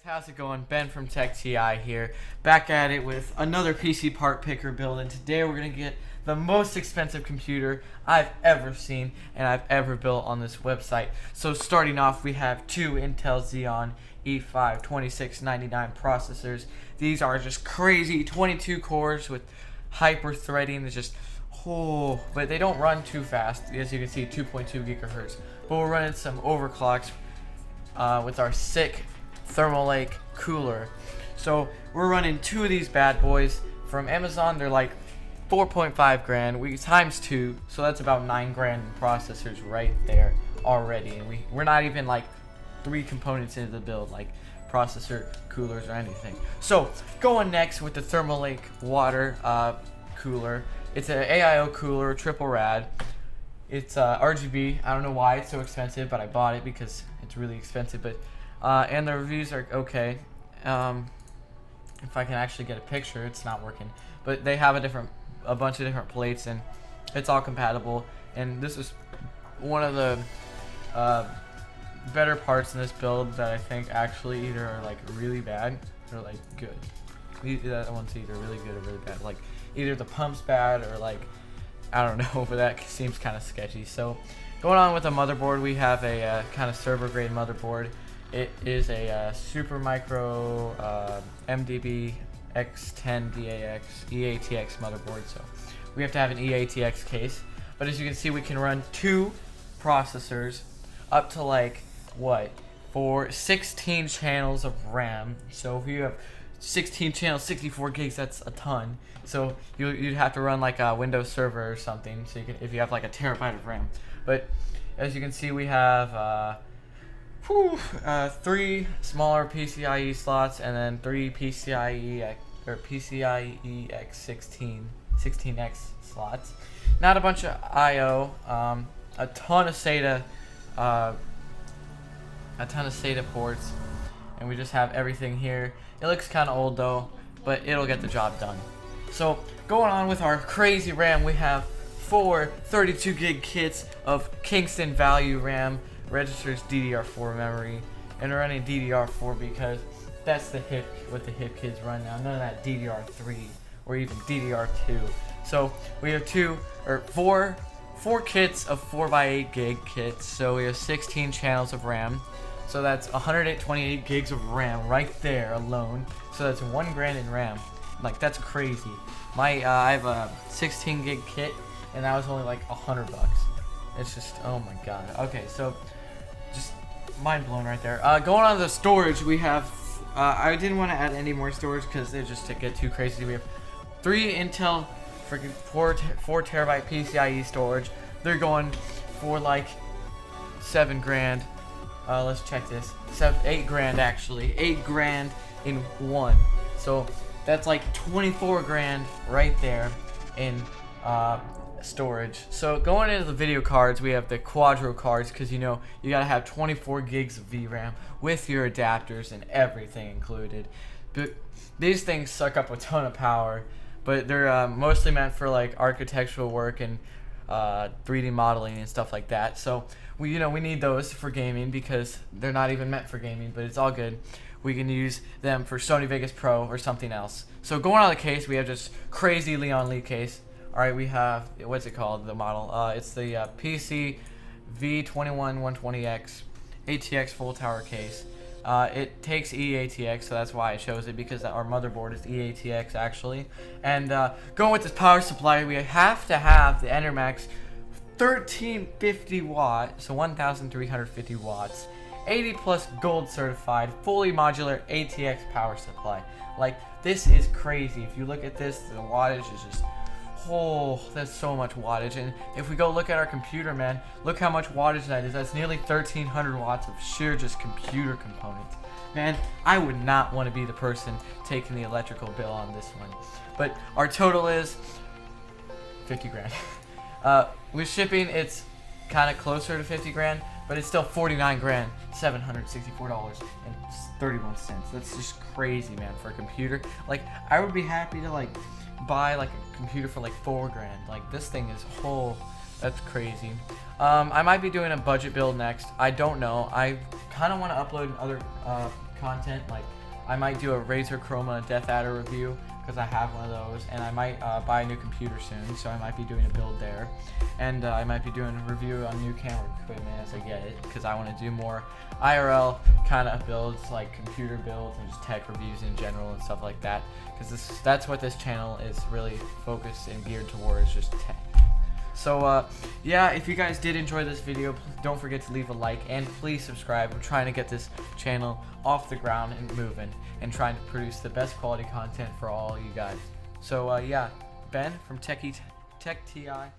How's it going? Ben from TechTI here, back at it with another PC part picker build, and today we're going to get the most expensive computer I've ever seen and I've ever built on this website. So starting off, we have two Intel Xeon E5 2699 processors. These are just crazy 22 cores with hyper threading. It's just, but they don't run too fast. As you can see, 2.2 gigahertz. But we're running some overclocks with our sick Thermal Lake cooler. So we're running two of these bad boys from Amazon. They're like 4.5 grand. We times two, so that's about 9 grand in processors right there already. And we're not even like 3 components into the build, like processor, coolers, or anything. So going next with the Thermal Lake water cooler. It's an AIO cooler, triple rad. It's RGB. I don't know why it's so expensive, but I bought it because it's really expensive. But and the reviews are okay. If I can actually get a picture, it's not working. But they have a bunch of different plates, and it's all compatible. And this is one of the better parts in this build that I think actually either are like really bad or like good. That one's either really good or really bad. Like either the pump's bad or like I don't know, but that seems kind of sketchy. So going on with the motherboard, we have a kind of server grade motherboard. It is a super micro MDB X10 DAX EATX motherboard, so we have to have an EATX case. But as you can see, we can run 2 processors up to like for 16 channels of RAM. So if you have 16 channels, 64 gigs, that's a ton. So you'd have to run like a Windows Server or something. So you can, if you have like a terabyte of RAM. But as you can see, we have 3 smaller PCIe slots and then 3 PCIe X16 16X slots. Not a bunch of I/O, a ton of SATA ports, and we just have everything here. It looks kind of old though, but it'll get the job done. So going on with our crazy RAM, we have 4 32 gig kits of Kingston Value RAM. Registers DDR4 memory, and we're running DDR4 because that's what the hip kids run now. None of that DDR3 or even DDR2. So we have 4 kits of 4x8 gig kits. So we have 16 channels of RAM. So that's 128 gigs of RAM right there alone. So that's 1 grand in RAM. Like that's crazy. I have a 16 gig kit, and that was only like $100. It's just, oh my god. Okay, so just mind blown right there. Going on to the storage, we have I didn't want to add any more storage because they just get too crazy. We have 3 Intel freaking 4 terabyte PCIe storage. They're going for like 7 grand. Let's check this. 8 grand actually. 8 grand in one. So that's like 24 grand right there in storage. So going into the video cards, we have the Quadro cards because you gotta have 24 gigs of VRAM with your adapters and everything included. But these things suck up a ton of power, but they're mostly meant for like architectural work and 3D modeling and stuff like that. So we need those for gaming because they're not even meant for gaming, but it's all good. We can use them for Sony Vegas Pro or something else. So going on the case, we have this crazy Leon Lee case. Alright, we have, what's it called, the model? It's the PC V21120X ATX full tower case. It takes EATX, so that's why I chose it, because our motherboard is EATX actually. And going with this power supply, we have to have the EnerMax 1350 watt, so 1350 watts, 80 plus gold certified, fully modular ATX power supply. Like, this is crazy. If you look at this, the wattage is just, that's so much wattage. And if we go look at our computer, man, look how much wattage that is. That's nearly 1300 watts of sheer just computer components. Man, I would not want to be the person taking the electrical bill on this one. But our total is 50 grand. With shipping, it's kind of closer to 50 grand, but it's still 49 grand, $764.31. That's just crazy, man, for a computer. Like, I would be happy to like buy like a computer for like 4 grand. Like, this thing is that's crazy. I might be doing a budget build next. I don't know. I kind of want to upload other content. Like I might do a Razer Chroma Death Adder review because I have one of those, and I might buy a new computer soon, so I might be doing a build there, and I might be doing a review on new camera equipment as I get it, because I want to do more IRL kind of builds, like computer builds and just tech reviews in general and stuff like that, because that's what this channel is really focused and geared towards, just tech. So yeah, if you guys did enjoy this video, don't forget to leave a like and please subscribe. We're trying to get this channel off the ground and moving and trying to produce the best quality content for all you guys. So yeah, Ben from TechTI.